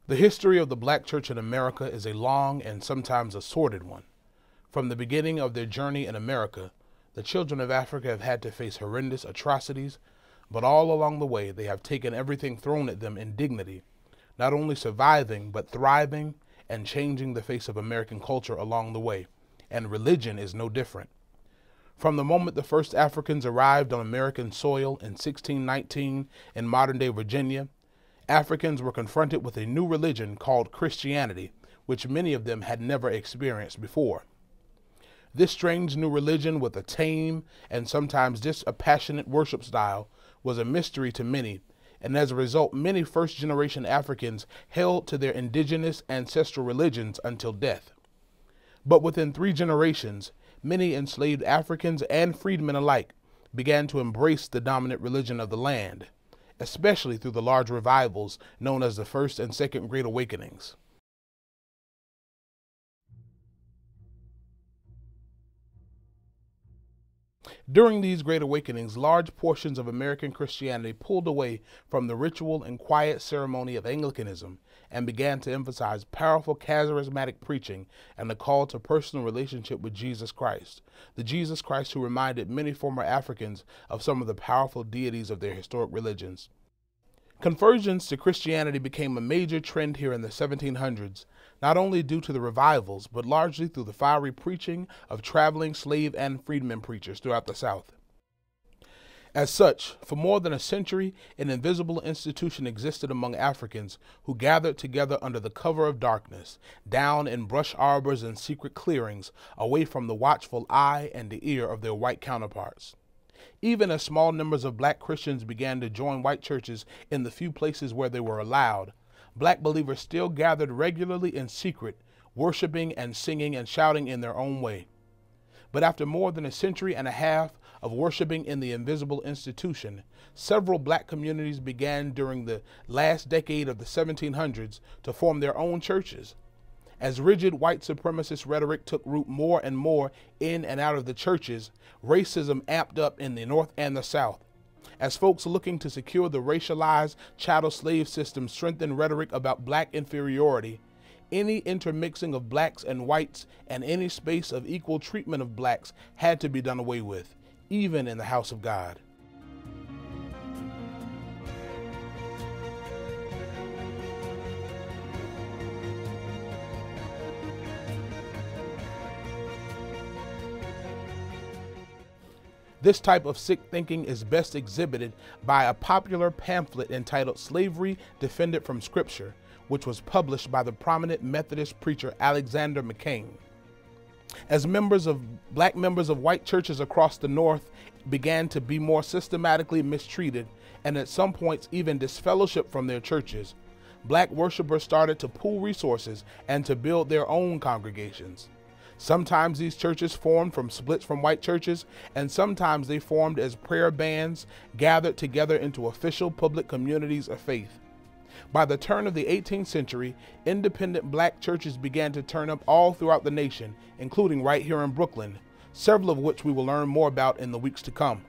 The history of the black church in America is a long and sometimes a sordid one. From the beginning of their journey in America, the children of Africa have had to face horrendous atrocities, but all along the way they have taken everything thrown at them in dignity, not only surviving but thriving and changing the face of American culture along the way, and religion is no different. From the moment the first Africans arrived on American soil in 1619 in modern-day Virginia, Africans were confronted with a new religion called Christianity, which many of them had never experienced before. This strange new religion, with a tame and sometimes dispassionate worship style, was a mystery to many, and as a result, many first-generation Africans held to their indigenous ancestral religions until death. But within 3 generations, many enslaved Africans and freedmen alike began to embrace the dominant religion of the land, especially through the large revivals known as the First and Second Great Awakenings. During these Great Awakenings, large portions of American Christianity pulled away from the ritual and quiet ceremony of Anglicanism and began to emphasize powerful charismatic preaching and the call to personal relationship with Jesus Christ, the Jesus Christ who reminded many former Africans of some of the powerful deities of their historic religions. Conversions to Christianity became a major trend here in the 1700s, not only due to the revivals, but largely through the fiery preaching of traveling slave and freedmen preachers throughout the South. As such, for more than a century, an invisible institution existed among Africans who gathered together under the cover of darkness, down in brush arbors and secret clearings, away from the watchful eye and the ear of their white counterparts. Even as small numbers of black Christians began to join white churches in the few places where they were allowed, black believers still gathered regularly in secret, worshiping and singing and shouting in their own way. But after more than a century and a half of worshiping in the invisible institution, several black communities began during the last decade of the 1700s to form their own churches. As rigid white supremacist rhetoric took root more and more in and out of the churches, racism amped up in the North and the South. As folks looking to secure the racialized chattel slave system strengthened rhetoric about black inferiority, any intermixing of blacks and whites and any space of equal treatment of blacks had to be done away with, even in the house of God. This type of sick thinking is best exhibited by a popular pamphlet entitled Slavery Defended from Scripture, which was published by the prominent Methodist preacher Alexander McCain. As black members of white churches across the North began to be more systematically mistreated and at some points even disfellowshipped from their churches, black worshipers started to pool resources and to build their own congregations. Sometimes these churches formed from splits from white churches, and sometimes they formed as prayer bands gathered together into official public communities of faith. By the turn of the 18th century, independent black churches began to turn up all throughout the nation, including right here in Brooklyn, several of which we will learn more about in the weeks to come.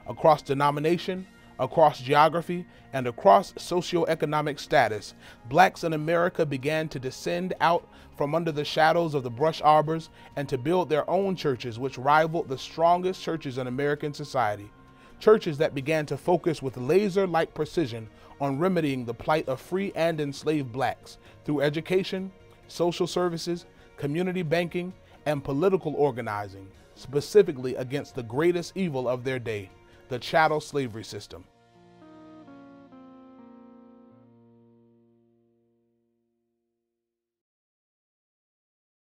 Across denomination, across geography, and across socioeconomic status, blacks in America began to descend out from under the shadows of the brush arbors and to build their own churches which rivaled the strongest churches in American society. Churches that began to focus with laser-like precision on remedying the plight of free and enslaved blacks through education, social services, community banking, and political organizing, specifically against the greatest evil of their day, the chattel slavery system.